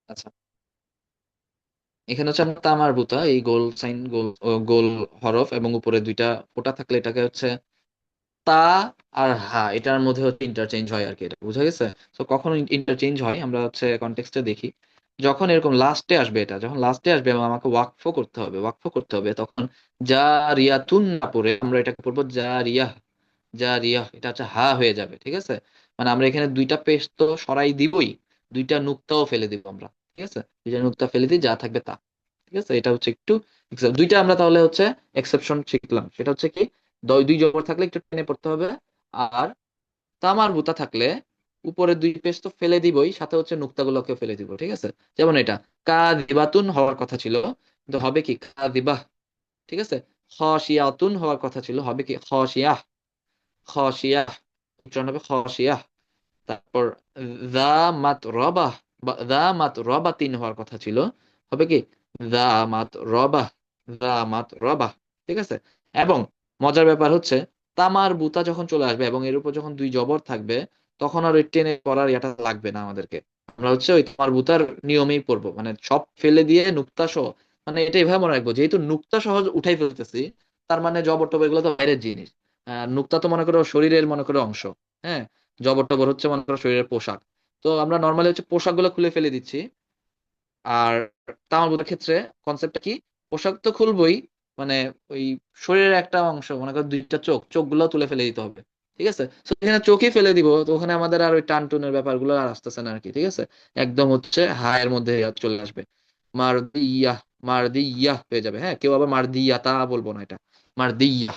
আচ্ছা, এখানে হচ্ছে আমরা তামার বুতা, এই গোল সাইন, গোল হরফ এবং উপরে দুইটা ফোঁটা থাকলে এটাকে হচ্ছে তা আর হা, এটার মধ্যে হচ্ছে ইন্টারচেঞ্জ হয় আর কি, এটা বুঝা গেছে? তো কখন ইন্টারচেঞ্জ হয় আমরা হচ্ছে কনটেক্সটে দেখি, যখন এরকম লাস্টে আসবে, এটা যখন লাস্টে আসবে এবং আমাকে ওয়াকফ করতে হবে, তখন যা রিয়াতুন না পড়ে আমরা এটাকে পড়বো যা রিয়াহ। যা রিয়াহ এটা হচ্ছে হা হয়ে যাবে, ঠিক আছে? মানে আমরা এখানে দুইটা পেশ তো সরাই দিবই, দুইটা নুক্তাও ফেলে দিব আমরা, ঠিক আছে? দুইটা নুক্তা ফেলে দিই, যা থাকবে তা। ঠিক আছে, এটা হচ্ছে একটু দুইটা আমরা তাহলে হচ্ছে এক্সেপশন শিখলাম, সেটা হচ্ছে কি, দুই জবর থাকলে একটু টেনে পড়তে হবে, আর তামার বুতা থাকলে উপরে দুই পেজ তো ফেলে দিবই, সাথে হচ্ছে নুক্তাগুলোকে ফেলে দিব, ঠিক আছে? যেমন এটা কাযিবাতুন হওয়ার কথা ছিল, কিন্তু হবে কি কাযিবাহ, ঠিক আছে? খাশিয়াতুন হওয়ার কথা ছিল, হবে কি খাশিয়াহ। খাশিয়াহ উচ্চারণ হবে খাশিয়াহ। তারপর যামাত রবাহ, বা যামাত রবাতিন হওয়ার কথা ছিল, হবে কি যামাত রবাহ। যামাত রবাহ, ঠিক আছে? এবং মজার ব্যাপার হচ্ছে তামার বুতা যখন চলে আসবে এবং এর উপর যখন দুই জবর থাকবে, তখন আর ওই টেনে পড়ার এটা লাগবে না আমাদেরকে। আমরা হচ্ছে ওই তামার বুতার নিয়মেই পড়বো, মানে সব ফেলে দিয়ে নুক্তা সহ, মানে এটা এভাবে মনে রাখবো, যেহেতু নুক্তা সহজ উঠাই ফেলতেছি, তার মানে জবর টবর এগুলো তো বাইরের জিনিস। নুক্তা তো মনে করো শরীরের মনে করো অংশ, হ্যাঁ? জবর টবর হচ্ছে মনে করো শরীরের পোশাক। তো আমরা নর্মালি হচ্ছে পোশাক গুলো খুলে ফেলে দিচ্ছি। আর তামার বোতার ক্ষেত্রে কনসেপ্টটা কি, পোশাক তো খুলবই, মানে ওই শরীরের একটা অংশ, মনে করো দুইটা চোখ, চোখগুলো তুলে ফেলে দিতে হবে, ঠিক আছে? তো এখানে চোখই ফেলে দিব, তো ওখানে আমাদের আর ওই টান টুনের ব্যাপারগুলো আর আসতেছে না আর কি, ঠিক আছে? একদম হচ্ছে হায়ের মধ্যে চলে আসবে। মারদিয়াহ, মারদিয়াহ হয়ে যাবে, হ্যাঁ? কেউ আবার মারদিয়া তা বলবো না, এটা মারদিয়াহ।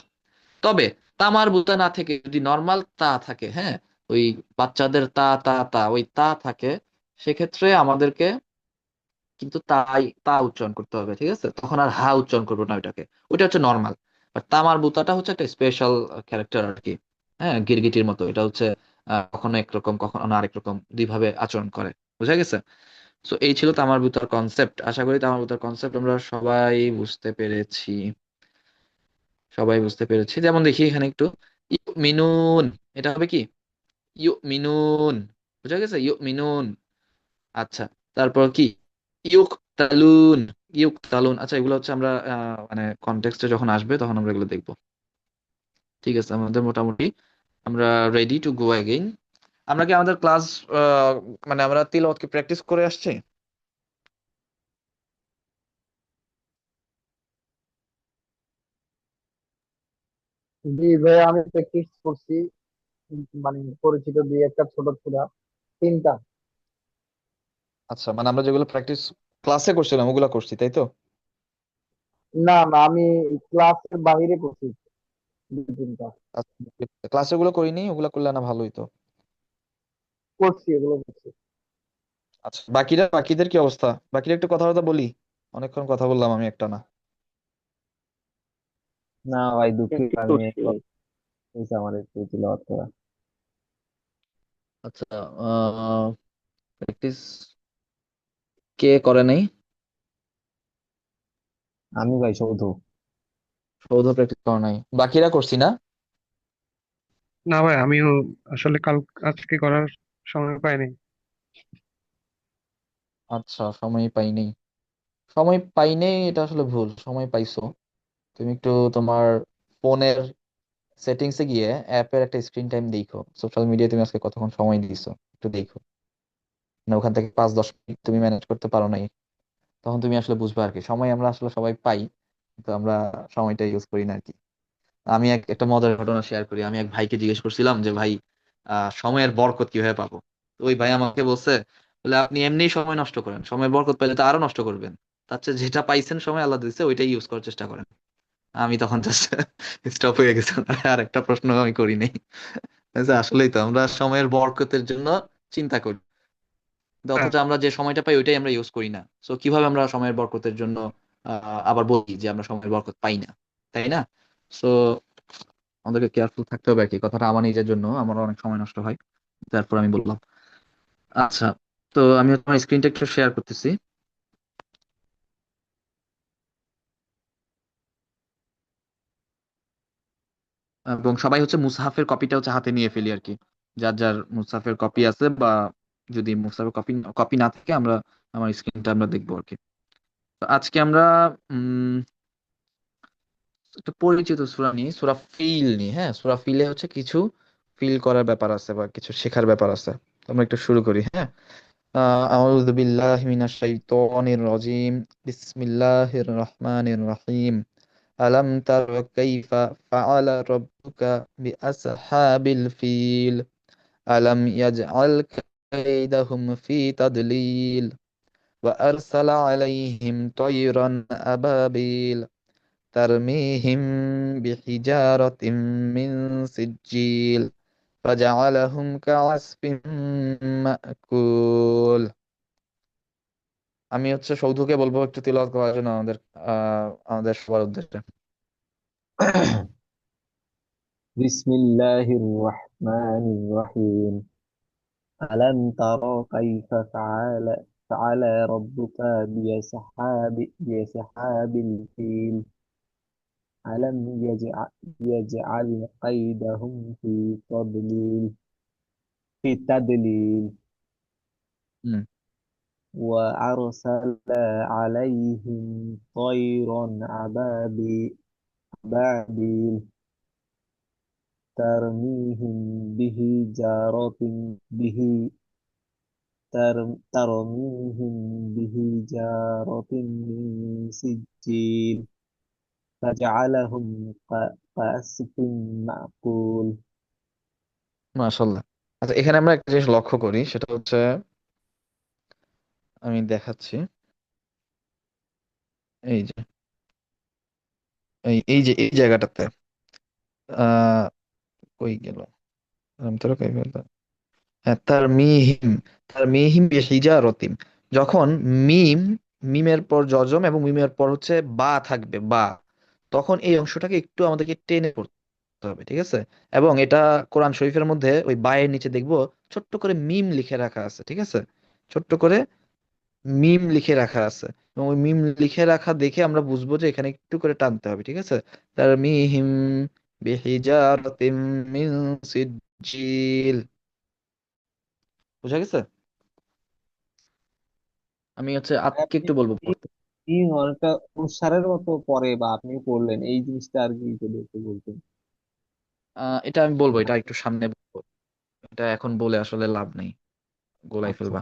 তবে তামার বুতা না থেকে যদি নর্মাল তা থাকে, হ্যাঁ, ওই বাচ্চাদের তা তা তা ওই তা থাকে, সেক্ষেত্রে আমাদেরকে কিন্তু তা উচ্চারণ করতে হবে, ঠিক আছে? তখন আর হা উচ্চারণ করবো না ওইটাকে, ওইটা হচ্ছে নর্মাল। বাট তামার বুতাটা হচ্ছে একটা স্পেশাল ক্যারেক্টার আর কি, হ্যাঁ, গিরগিটির মতো, এটা হচ্ছে কখনো একরকম কখনো আরেক রকম, দুইভাবে আচরণ করে, বুঝা গেছে? তো এই ছিল তামার বুতার কনসেপ্ট। আশা করি তামার বুতার কনসেপ্ট আমরা সবাই বুঝতে পেরেছি। যেমন দেখি এখানে একটু মিনুন, এটা হবে কি মিনুন, বুঝা গেছে? মিনুন। আচ্ছা, তারপর কি তালুন, তালুন। আচ্ছা, এগুলো হচ্ছে আমরা মানে কনটেক্সটে যখন আসবে তখন আমরা এগুলো দেখবো। ঠিক আছে, আমাদের মোটামুটি আমরা রেডি টু গো অ্যাগেইন। আমরা কি আমাদের ক্লাস, মানে আমরা তিলাওয়াত কি প্র্যাকটিস করে আসছি? জি ভাই, আমি প্র্যাকটিস করছি। মানে পরিচিত দুই একটা ছোট ছোটা তিনটা। আচ্ছা, মানে আমরা যেগুলো প্র্যাকটিস ক্লাসে করছিলাম ওগুলো করছি, তাই তো? না না, আমি ক্লাসের বাইরে করছি দুই তিনটা। আচ্ছা, ক্লাসে ওগুলো করিনি, ওগুলো করলে না ভালোই তো। করছি, এগুলো করছি। আচ্ছা, বাকিদের কি অবস্থা? বাকিরা একটু কথাবার্তা বলি, অনেকক্ষণ কথা বললাম আমি একটা না। না ভাই, দুঃখিত, আমি করছি একটু ভাই। হয়েছে আমার একটু তিলাওয়াত করা। আচ্ছা, প্র্যাকটিস কে করে নাই? আমি ভাই শুধু। সৌধ প্র্যাকটিস করে নাই, বাকিরা করছি না? না ভাই, আমিও আসলে আজকে করার সময় পাইনি। আচ্ছা, সময় পাইনি। সময় পাইনি এটা আসলে ভুল, সময় পাইছো। তুমি একটু তোমার ফোনের সেটিংসে গিয়ে অ্যাপের একটা স্ক্রিন টাইম দেখো, সোশ্যাল মিডিয়ায় তুমি আজকে কতক্ষণ সময় দিছো একটু দেখো। না, ওখান থেকে 5-10 মিনিট তুমি ম্যানেজ করতে পারো নাই, তখন তুমি আসলে বুঝবে আর কি, সময় আমরা আসলে সবাই পাই, তো আমরা সময়টা ইউজ করি না আর কি। আমি একটা মজার ঘটনা শেয়ার করি। আমি এক ভাইকে জিজ্ঞেস করছিলাম যে ভাই, সময়ের বরকত কিভাবে পাবো? তো ওই ভাই আমাকে বলছে, বলে আপনি এমনি সময় নষ্ট করেন, সময়ের বরকত পেলে তো আরো নষ্ট করবেন, তার চেয়ে যেটা পাইছেন সময় আল্লাহ দিচ্ছে ওইটাই ইউজ করার চেষ্টা করেন। আমি তখন জাস্ট স্টপ হয়ে গেছিলাম, আর একটা প্রশ্ন আমি করি নাই। আচ্ছা, আসলেই তো আমরা সময়ের বরকতের জন্য চিন্তা করি, কিন্তু হ্যাঁ। অথচ আমরা যে সময়টা পাই ওইটাই আমরা ইউজ করি না। তো কিভাবে আমরা সময়ের বরকতের জন্য আবার বলি যে আমরা সময়ের বরকত পাই না, তাই না? সো আমাদেরকে কেয়ারফুল থাকতে হবে আর কি, কথাটা আমার নিজের জন্য, আমার অনেক সময় নষ্ট হয়, তারপর আমি বললাম। আচ্ছা, তো আমি তোমার স্ক্রিনটা একটু শেয়ার করতেছি, এবং সবাই হচ্ছে মুসহাফের কপিটা হচ্ছে হাতে নিয়ে ফেলি আর কি, যার যার মুসহাফের কপি আছে বা যদি মুসাফের কপি কপি না থাকে আমরা আমার স্ক্রিনটা আমরা দেখবো আর কি। তো আজকে আমরা উম একটা পরিচিত সূরা নিয়ে, সূরা ফিল নিয়ে। হ্যাঁ, সূরা ফিলে হচ্ছে কিছু ফিল করার ব্যাপার আছে বা কিছু শেখার ব্যাপার আছে। তো আমরা একটু শুরু করি। হ্যাঁ, আউযু বিল্লাহি মিনাশ শাইতানির রাজিম। বিসমিল্লাহির রহমানির রহিম। আলাম তারা কাইফা ফাআলা রাব্বুকা বিআসহাবিল ফিল আলাম ইয়াজআল কাইদাহুম ফি তাদলিল ওয়া আরসালা আলাইহিম তায়রান আবাবিল তারমিহিম বিহিজারাতিম মিন সিজ্জিল ফাজআলাহুম কাআসফিন মাকুল। আমি হচ্ছে সৌধুকে বলবো একটু তিলাওয়াত করার জন্য আমাদের সবার উদ্দেশ্যে। বিসমিল্লাহির রহমানির রহিম। আলাম তারা কাইফা ফাআলা রাব্বুকা বিআসহাবিল ফিল আলাম ইয়াজআল কাইদাহুম ফি তাদলিল হুম। وأرسل عليهم طيرا أبابيل ترميهم بحجارة به ترميهم بحجارة من سجيل فجعلهم كعصف مأكول. মাশাআল্লাহ। আচ্ছা, এখানে আমরা একটা জিনিস লক্ষ্য করি, সেটা হচ্ছে আমি দেখাচ্ছি। এই যে এই জায়গাটাতে আহ কই গেল? আলাম তারা কাইফা, হ্যাঁ, তার মিহিম বিহিজারতিম। যখন মিম, মিমের পর জজম এবং মিমের পর হচ্ছে বা থাকবে, বা, তখন এই অংশটাকে একটু আমাদেরকে টেনে পড়তে হবে, ঠিক আছে? এবং এটা কোরআন শরীফের মধ্যে ওই বায়ের নিচে দেখবো ছোট্ট করে মিম লিখে রাখা আছে, ঠিক আছে? ছোট্ট করে মিম লিখে রাখা আছে, এবং ওই মিম লিখে রাখা দেখে আমরা বুঝবো যে এখানে একটু করে টানতে হবে, ঠিক আছে? তার মিহিম বিহিজারতিম মিন সিজ্জিল। বুঝা গেছে? আমি হচ্ছে আজকে আপনি একটু বলবো পড়তে। কি অনেকটা উৎসাহের মতো পরে বা আপনি পড়লেন এই জিনিসটা আর কি যদি একটু বলতেন। এটা আমি বলবো, এটা একটু সামনে বলবো। এটা এখন বলে আসলে লাভ নেই, গোলাই আচ্ছা। ফেলবা।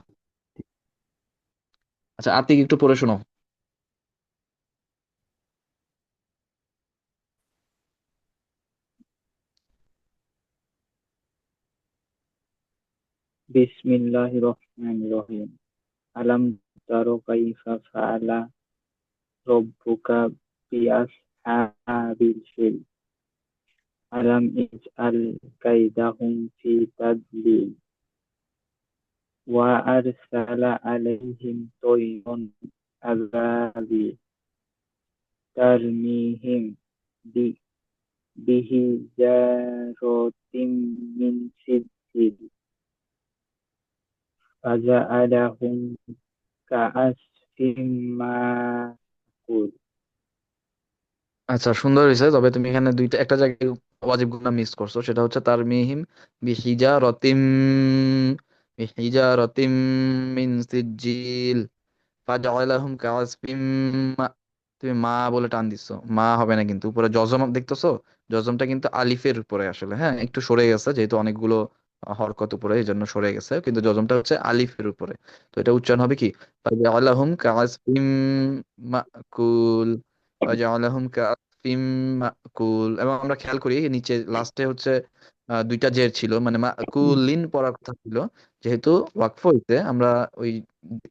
আচ্ছা, আতিক একটু পড়ে শোনো। বিসমিল্লাহির রহমানির রহিম। আলাম তারো কাইফা ফাআলা রব্বুকা বিআসহাবিল ফিল আলাম ইজআল কাইদাহুম ফি তাদলিল ওয়া আরসালা আলাইহিম তায়রান আবাবিল তারমিহিম বি- বিহিজারাতিম মিন সিজিল ফাজআলাহুম কাআসফিন মাকুল। আচ্ছা, সুন্দর হয়েছে, তবে তুমি এখানে একটা জায়গায় ওয়াজিব গুন্না মিস করছো, সেটা হচ্ছে তার মিহিম বিহিজা রতিম মিন সিজিল ফাজআলাহুম কাআসফিম মা- তুমি মা বলে টান দিছো, মা হবে না কিন্তু, উপরে জজম দেখতেছো? জজমটা কিন্তু আলিফের উপরে আসলে, হ্যাঁ, একটু সরে গেছে যেহেতু অনেকগুলো হরকত উপরে, এই জন্য সরে গেছে, কিন্তু জজমটা হচ্ছে আলিফের উপরে। তো এটা উচ্চারণ হবে কি? ফাজআলাহুম কাআসফিম মাকুল। ফাজআলাহুম কাআসফিম মাকুল। এবং আমরা খেয়াল করি নিচে লাস্টে হচ্ছে দুইটা জের ছিল, মানে মাকুলিন পড়ার কথা ছিল, যেহেতু ওয়াকফ হইতে আমরা ওই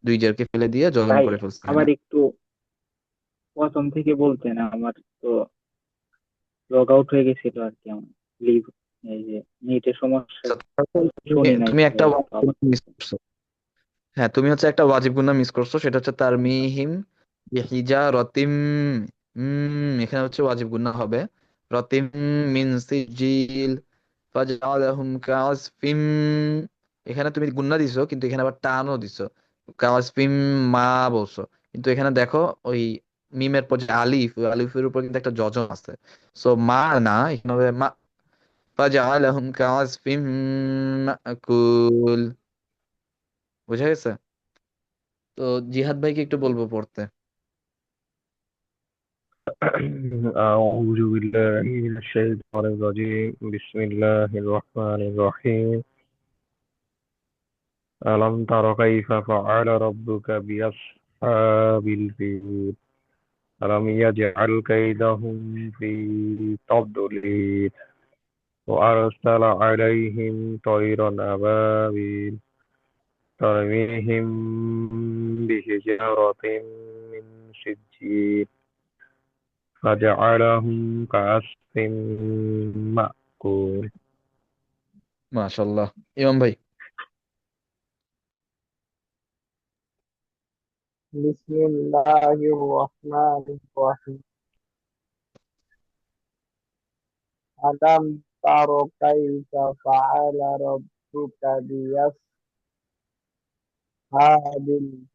দুই জেরকে ফেলে দিয়ে জজম ভাই, করে ফেলছি এখানে। আবার একটু প্রথম থেকে বলতেন, আমার তো লগ আউট হয়ে গেছিল আর কি, আমার লিভ, এই যে নেটের সমস্যা, আচ্ছা, তারপর তুমি শুনি নাই তুমি একটা ক্লিয়ার, তো ওয়াজিব আবার মিস করছো। হ্যাঁ, তুমি হচ্ছে একটা ওয়াজিব গুন্না মিস করছো, সেটা হচ্ছে তারমিহিম বিহিজারতিম। এখানে হচ্ছে ওয়াজিব গুন্না হবে রতিম মিন সিজিল ফাজআলাহুম কাআসফিম। এখানে তুমি গুন্না দিছো, কিন্তু এখানে আবার টানও দিছো, কাআসফিম মা বলছো, কিন্তু এখানে দেখো ওই মিমের পর যে আলিফ, ওই আলিফের উপর কিন্তু একটা যজম আছে। সো মা না, এখানে হবে মা। ফাজআলাহুম কাআসফিম মাকুল। বুঝা গেছে? তো জিহাদ ভাইকে একটু বলবো পড়তে। أعوذ بالله من الشيطان الرجيم بسم الله الرحمن الرحيم ألم تر كيف فعل ربك بأصحاب الفيل ألم يجعل كيدهم في تضليل وأرسل عليهم طيرا أبابيل ترميهم بحجارة من سجيل فجعلهم كعصف مأكول. মাশাল্লাহ। ইমাম ভাই। বিসমিল্লাহির রহমানির রহিম। আলাম তারা কাইফা ফাআলা রাব্বুকা বিআসহাবিল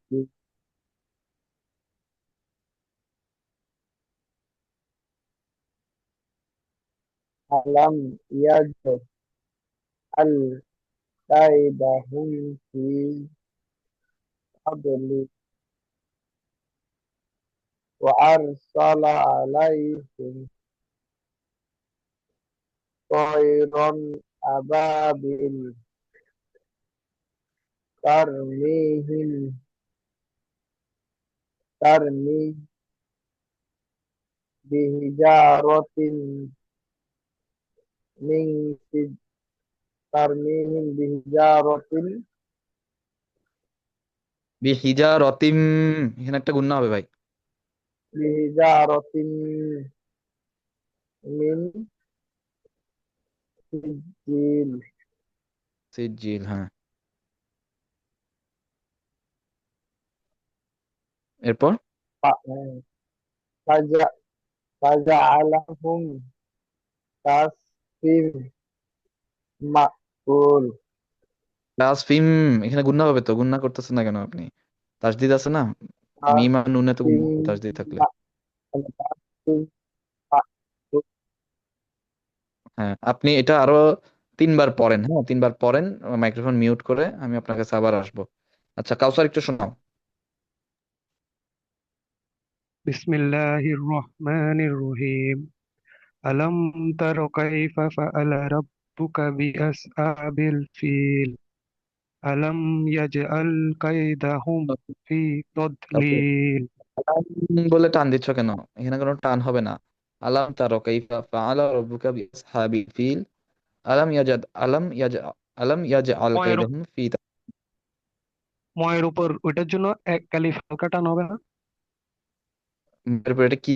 ফিল। আলাম ইয়াজআল কাইদাহুম ফি তাদলিল ওয়া আরসালা আলাইহিম طيرا أبابيل ترميهم ترمي بحجارة من سج- ترميهم বিহিজারতিম, এখানে একটা গুণা হবে ভাই। بحجارة من سجيل সিজিল, হ্যাঁ। এরপর ف- فج- فجعلهم كعصف مأكول তাসফিম, এখানে গুণা হবে তো, গুণা করতেছেন না কেন আপনি? তাসদিদ আছে না, মিম আর নুনে তো গুণা হবে كعصف তাসদিদ থাকলে। كعصف مأكول হ্যাঁ, আপনি এটা আরো 3 বার পড়েন, হ্যাঁ 3 বার পড়েন, মাইক্রোফোন মিউট করে, আমি আপনার কাছে আবার আসবো। আচ্ছা কাউসার একটু শোনাও। বিসমিল্লাহির রহমানির রহিম। আলম তার কাইফা ফাআলা রাব্বুকা বিআসহাবিল ফিল আলাম ইয়াজআল কাইদাহুম ফি কাউসার, তাদলিল। বলে টান দিচ্ছ কেন? এখানে কোনো টান হবে না। আলাম তারা কাইফা ফাআলা রাব্বুকা বিআসহাবিল ফিল আলাম ইয়াজআল ময়ের কাইদাহুম ফি ময়ের উপর ওইটার জন্য এক কালিফ হালকা টান হবে না? এরপর এটা কি?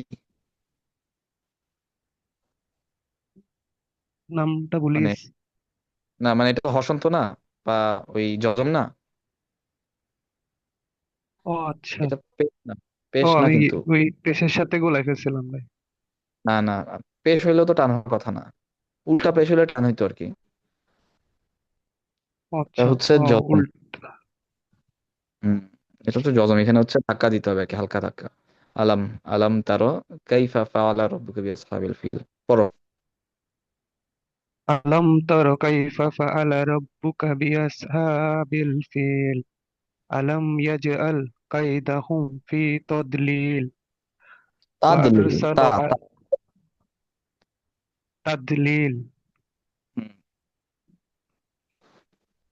নামটা ভুলে মানে গেছি। না, মানে এটা তো হসন্ত না, বা ওই যজম না, ও আচ্ছা। এটা পেশ না, ও পেশ না আমি কিন্তু। ওই পেশের সাথে গোলাই ফেলছিলাম ভাই। না না, পেশ হইলেও তো টান হওয়ার কথা না, উল্টা পেশ হইলে টান হইতো আর কি। ও এটা আচ্ছা। হচ্ছে ও যজম। উল্টা। হম, এটা হচ্ছে যজম, এখানে হচ্ছে ধাক্কা দিতে হবে আর কি, হালকা ধাক্কা। আলাম, আলাম তারো কাইফা ফাআলা রাব্বুকা বিআসহাবিল ফিল। পড়ো। আলম তর কাইফা ফাআলা রাব্বুকা বিআসহাবিল ফিল আলাম ইয়াজআল কাইদাহুম ফি তাদলিল ওয়া তাদলিল, তা আরসালা তা। তাদলিল হুম,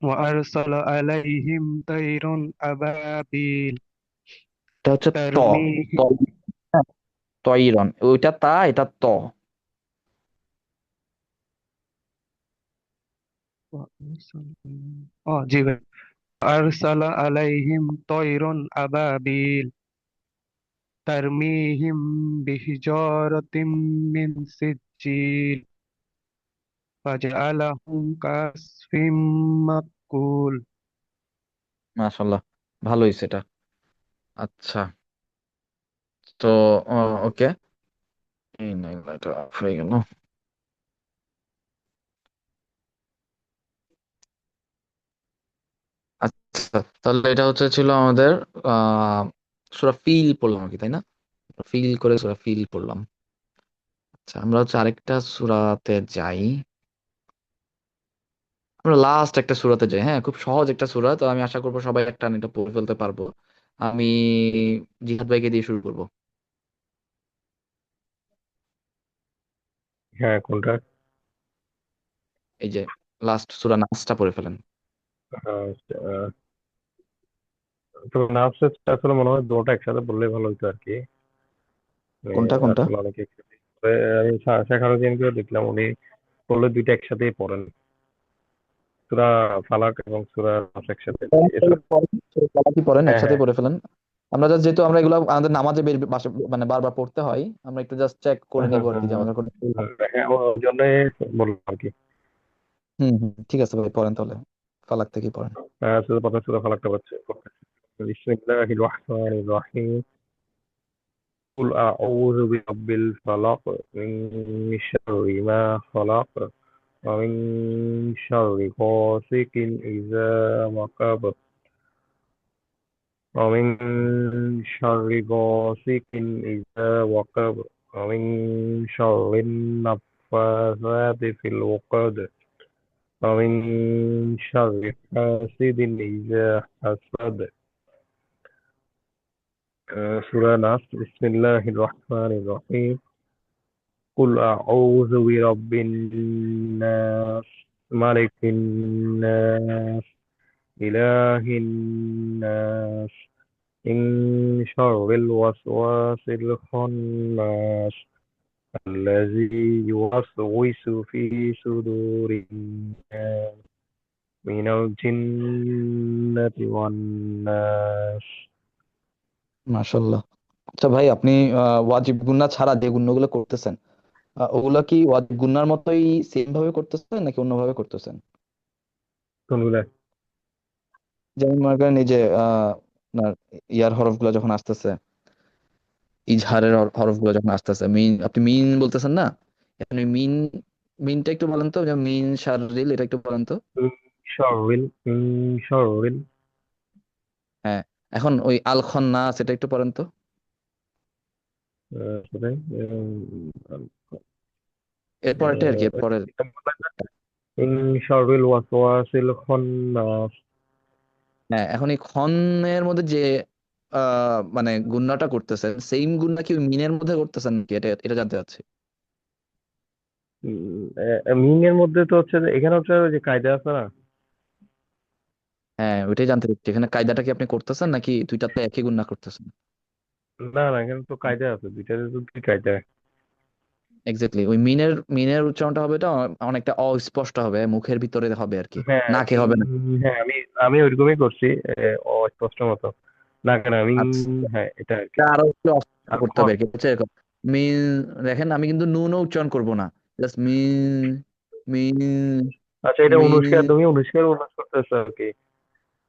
ওয়া আরসালা আলাইহিম তাইরুন আবাবিল এটা হচ্ছে ত, ত, তারমিহি হ্যাঁ, তইরন, ওইটা তা, এটা ত। ও জি ভাই। আরসালা আলাইহিম তাইরুন আবাবিল তারমিহিম বিহিজারাতিম মিন সিজ্জিল ফাজআলাহুম কাসফিম মাকুল। মাশাআল্লাহ, ভালো হয়েছে এটা। আচ্ছা, তো ওকে, এই না, এটা অফ হয়ে গেল। আচ্ছা, তাহলে এটা হচ্ছে ছিল আমাদের আহ সূরা ফিল পড়লাম আর কি, তাই না? ফিল করে সূরা ফিল পড়লাম। আচ্ছা, আমরা হচ্ছে আরেকটা সূরাতে যাই। আমরা লাস্ট একটা সূরাতে যাই। হ্যাঁ, খুব সহজ একটা সূরা, তো আমি আশা করবো সবাই একটা এটা পড়ে ফেলতে পারবো। আমি জিহাদ ভাইকে দিয়ে শুরু করব। হ্যাঁ, কোনটা? এই যে লাস্ট সূরা নাসটা পড়ে ফেলেন। আহ, তো নার্সেস আসলে মনে হয় দুটো একসাথে বললেই ভালো হতো আর কি। মানে কোনটা কোনটা? আসলে অনেকে একসাথে পড়ে। আমি শেখারুদ্দিনকেও দেখলাম, উনি বললে দুইটা একসাথেই পড়েন, সূরা ফালাক এবং সূরা নাস একসাথে। কি পড়েন হ্যাঁ, একসাথে হ্যাঁ, পড়ে ফেলেন। আমরা just যেহেতু আমরা এগুলো আমাদের নামাজে মানে বারবার পড়তে হয়, আমরা একটু জাস্ট চেক করে হ্যাঁ, নিবো আর হ্যাঁ, কি যে আমাদের কোনো ভুল হয়। হ্যাঁ, হ্যাঁ, ওই জন্যই বললাম আর কি। হুম হুম, ঠিক আছে ভাই, পড়েন তাহলে, ফালাক থেকে পড়েন। প্রথমে সূরা ফালাকটা হচ্ছে, বিসমিল্লাহির রহমানির রহিম। قل أعوذ برب الفلق من شر ما خلق ومن شر غاسق إذا وقب ومن شر غاسق إذا وقب ومن شر النفاثات في العقد ومن شر حاسد إذا حسد. سورة ناس. بسم الله الرحمن الرحيم. قل أعوذ برب الناس ملك الناس إله الناس من شر الوسواس الخناس الذي يوسوس في صدور الناس من الجنة والناس. মাশাল্লাহ। আচ্ছা ভাই, আপনি ওয়াজিব গুন্না ছাড়া যে গুন্নাগুলো করতেছেন, ওগুলা কি ওয়াজিব গুন্নার মতোই সেম ভাবে করতেছেন নাকি অন্যভাবে করতেছেন? কোনগুলা? যেমন মনে করেন এই যে আপনার ইয়ার হরফ গুলা যখন আসতেছে, ইজহারের হরফ গুলা যখন আসতেছে, মিন, আপনি মিন বলতেছেন না, এখন ওই মিন, মিনটা একটু বলেন তো, যে মিন শাররিল, এটা একটু বলেন তো। من شر হ্যাঁ, এখন ওই আল খন্নাস এটা একটু পড়েন তো। কোথায়? এরপরটা আর কি, এরপরের। من شر الوسواس الخناس. হ্যাঁ, এখন এই খনের মধ্যে যে মানে গুন্নাটা করতেছেন, সেম গুন্না কি ওই মিনের মধ্যে করতেছেন নাকি, এটা এটা জানতে চাচ্ছি। মিনের মধ্যে তো হচ্ছে যে এখানে হচ্ছে ওই যে কায়দা আছে না। হ্যাঁ, ওইটাই জানতে চাচ্ছি, এখানে কায়দাটা কি আপনি করতেছেন নাকি দুইটাতে একই গুন্না করতেছেন? না, না, এখানে তো কায়দা আছে, দুইটাতে তো দুই কায়দা। এক্স্যাক্টলি, ওই মিনের মিনের উচ্চারণটা হবে, এটা অনেকটা অস্পষ্ট হবে, মুখের ভিতরে হবে আর কি, হ্যাঁ, নাকে হবে না। হ্যাঁ, আমি আমি ওইরকমই করছি, অস্পষ্ট মতো। না কেন আমি, আচ্ছা, হ্যাঁ, এটা আর কি। এটা আরো একটু অস্পষ্ট আর করতে হবে আর কি, হচ্ছে এরকম। মিন, দেখেন আমি কিন্তু নুনও উচ্চারণ করব না, জাস্ট মিন, মিন, আচ্ছা, এটা অনুষ্কার, মিন। তুমি অনুষ্কার উল্লাস করতেছো আর কি,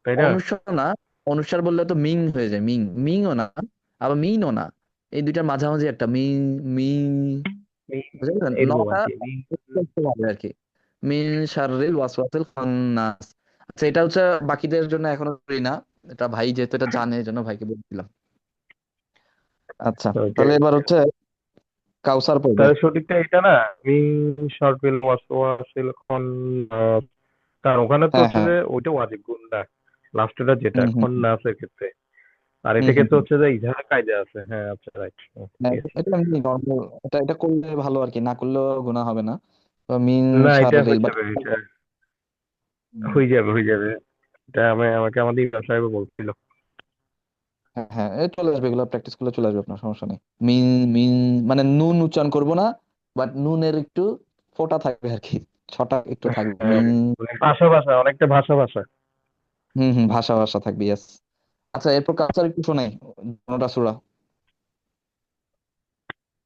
তাই না? অনুস্বার না, অনুস্বার বললে তো মিং হয়ে যায়, মিং, মিংও না, আবার মিনও না, এই দুইটার মাঝামাঝি একটা মিং, মিং, বুঝতে পারছেন এরকম আর নটা কি। হবে আর কি। মিন শাররিল ওয়াসওয়াসিল খান্নাস। আচ্ছা, এটা হচ্ছে বাকিদের জন্য এখনো করি না, এটা ভাই যেহেতু এটা জানে, এই জন্য ভাইকে বলছিলাম। আচ্ছা, ওকে, তাহলে এবার হচ্ছে কাউসার পড়বে। তাহলে সঠিকটা এটা না? মিন শাররিল ওয়াসওয়াসিল খান্নাস। কারণ ওখানে তো হ্যাঁ হচ্ছে হ্যাঁ। যে ওইটা ওয়াজিব গুণ না, লাস্টেরটা যেটা হুম হুম খন্নাসের ক্ষেত্রে। আর হুম এটা হুম ক্ষেত্রে হুম। হচ্ছে যে ইজাহার কায়দা আছে। হ্যাঁ, আচ্ছা, রাইট, হ্যাঁ, ঠিক আছে। এটা এমনি নর্মাল, এটা এটা করলে ভালো আর কি, না করলেও গুনাহ হবে না। তো মিন না, এটা শাররিল হয়ে বাট। যাবে, এটা হয়ে যাবে, হয়ে যাবে। এটা আমাকে আমাদের ইমাম সাহেব বলছিল। হ্যাঁ হ্যাঁ, এই চলে আসবে, এগুলো প্র্যাকটিস করলে চলে আসবে, আপনার সমস্যা নেই। মিন, মিন মানে নুন উচ্চারণ করব না, বাট নুনের একটু ফোঁটা থাকবে আর কি, ছটা একটু থাকবে, হ্যাঁ, মিন। মানে ভাষা ভাষা, অনেকটা ভাষা ভাষা। হুম হুম, ভাষা ভাষা থাকবে, ইয়েস। আচ্ছা, এরপর কালচার একটু শোনাই, নটা সূরা।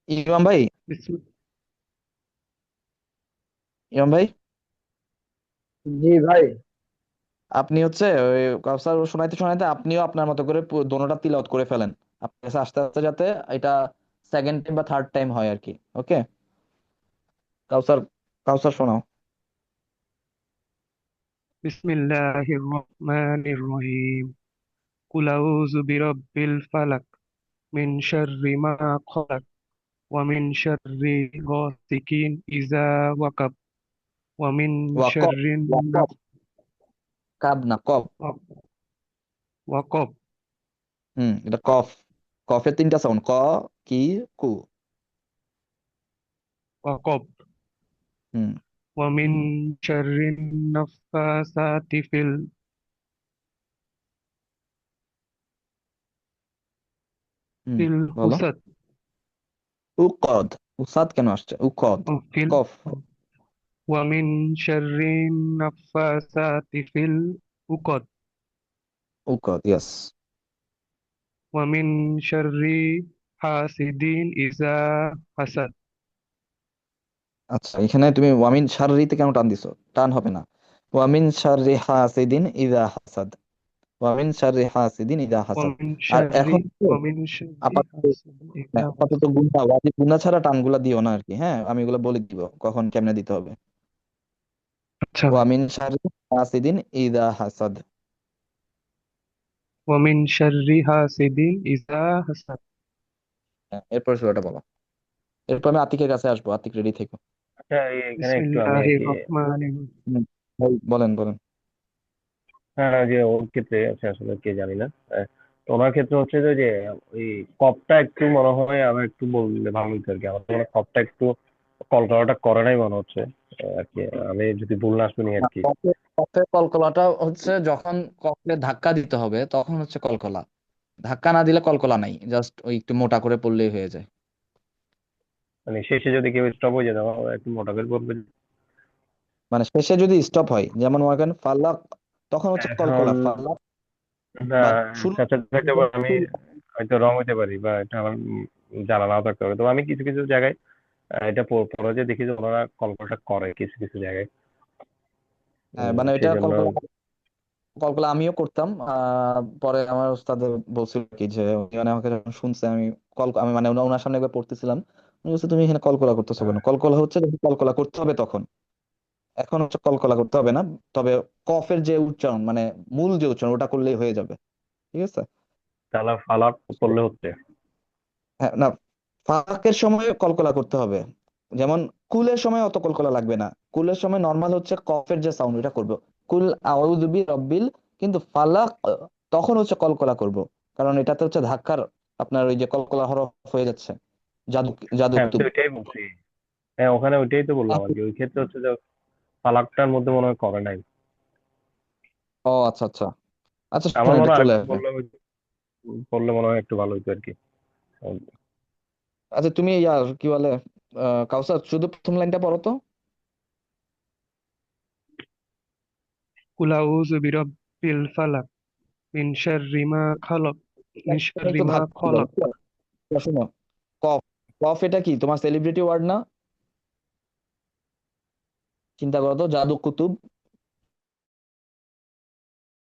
ইমাম ভাই, বিসমি- ইমাম ভাই, জি ভাই। আপনি হচ্ছে ওই কাউসার শোনাইতে শোনাইতে আপনিও আপনার মতো করে দোনোটা তিলাওয়াত করে ফেলেন, আপনার কাছে আস্তে আস্তে, যাতে এটা সেকেন্ড টাইম বা থার্ড টাইম হয় আর কি। ওকে, কাউসার, কাউসার শোনাও। বিসমিল্লাহির রহমানির রহিম। কুল আউযু বিরাব্বিল ফালাক মিন শাররি মা খালাক ওয়া মিন শাররি গাসিকিন ইযা ওয়াকাব ওয়া মিন ওয়াকফ, শাররি ওয়াকফ, কাব না, কফ। ওয়া- ওয়াকফ। এটা কফ। কফের তিনটা সাউন্ড, ক, কি, কু। ওয়াকফ। হুম। ওয়ামিন শাররিন নাফাসাতি হুম, ফিল বলো। উসাদ। উকদ। উসাদ কেন আসছে? উকদ। ও ফিল। কফ। ওয়ামিন শাররিন নাফাসাতি ফিল উকদ। উকদ, ইয়েস। ওয়ামিন শাররি হাসিদিন ইজা হাসাদ। আচ্ছা, এখানে তুমি ওয়ামিন শাররিতে কেন টান দিছো? টান হবে না। ওয়ামিন শাররি হাসিদিন ইযা হাসাদ। ওয়ামিন শাররি হাসিদিন ইযা হাসাদ। ওয়ামিন আর শাররি এখন তো ওয়ামিন শাররি আপাতত, হাসিদিন ইজা আপাতত হাসাদ। গুণা, ওয়াজিব গুণা ছাড়া টানগুলা দিও না আর কি। হ্যাঁ, আমি এগুলো বলে দিব কখন কেমনে দিতে হবে। আচ্ছা ভাই। ওয়ামিন শাররি হাসিদিন ইযা হাসাদ। ওয়ামিন শাররি হাসিদিন ইজা হাসাদ। হ্যাঁ, এরপর সুরাটা বলো। এরপর আমি আতিকের কাছে আসবো। আতিক, রেডি থেকো। আচ্ছা, এখানে একটু আমি আর বিসমিল্লাহির কি, রহমানির রহিম। হুম, ভাই বলেন বলেন। হ্যাঁ, যে ওর ক্ষেত্রে আছে আসলে কে জানি না। তো ওনার ক্ষেত্রে হচ্ছে যে ওই কপটা একটু মনে হয় আমার একটু বললে ভালো হতো আর কি। আমার তো মনে হয় কপটা একটু কলকাতাটা করে নাই মনে হচ্ছে আর কি। আমি যদি ভুল না শুনি আর না, কি। কফের কলকলাটা হচ্ছে যখন কফে ধাক্কা দিতে হবে তখন হচ্ছে কলকলা। ধাক্কা না দিলে কলকলা নাই, জাস্ট ওই একটু মোটা করে পড়লেই হয়ে যায়। মানে শেষে যদি কেউ স্টপ হয়ে যেত আমার একটু মোটা করে বলবে। মানে শেষে যদি স্টপ হয়, যেমন মনে করেন ফালাক, তখন হচ্ছে এখন কলকলা ফালাক। না, বা শুরু, চাচা থাকতে পারে, আমি হয়তো রং হইতে পারি বা এটা আমার জানা নাও থাকতে পারে। তো আমি কিছু কিছু জায়গায় এটা পরে যে দেখি যে ওনারা কলকাতা করে কিছু কিছু জায়গায়। মানে সেই এটা জন্য কলকলা, কলকলা আমিও করতাম। পরে আমার উস্তাদ বলছিল কি যে উনি মানে আমাকে যখন শুনছে আমি আমি মানে ওনার সামনে একবার পড়তেছিলাম, উনি বলছে তুমি এখানে কলকলা করতেছো কেন? কলকলা হচ্ছে যখন কলকলা করতে হবে তখন। এখন হচ্ছে কলকলা করতে হবে না। তবে কফের যে উচ্চারণ, মানে মূল যে উচ্চারণ, ওটা করলেই হয়ে যাবে। ঠিক আছে। তালা ফালাক করলে হচ্ছে। হ্যাঁ, না, ফাঁকের সময় কলকলা করতে হবে। যেমন কুলের সময় অত কলকলা লাগবে না। কুলের সময় নর্মাল হচ্ছে কফের যে সাউন্ড এটা করব, কুল আউযু বি রব্বিল। কিন্তু ফালাক, তখন হচ্ছে কলকলা করব, কারণ এটাতে হচ্ছে ধাক্কার, আপনার ওই যে কলকলা হরফ হয়ে যাচ্ছে। জাদু, জাদু হ্যাঁ, আমি তো কুতুব। ওইটাই বলছি। হ্যাঁ, ওখানে ওইটাই তো বললাম আর কি। ওই ক্ষেত্রে হচ্ছে যে ফালাকটার মধ্যে মনে হয় করে নাই। ও আচ্ছা আচ্ছা। আচ্ছা আমার শোনেন, মনে এটা হয় চলে একটু আসবে। বললে বললে মনে হয় একটু ভালো হতো আর কি। আচ্ছা তুমি ইয়ার কি বলে, কাউসার, শুধু প্রথম লাইনটা পড়ো তো। কুল আউযু বিরাব্বিল ফালাক মিন শাররি মা খালাক মিন এখানে শাররি একটু মা ভাগ ছিল, খালাক। বুঝছো? শোনো, কফ, কফ এটা কি তোমার সেলিব্রিটি ওয়ার্ড না? চিন্তা করো তো, জাদু কুতুব।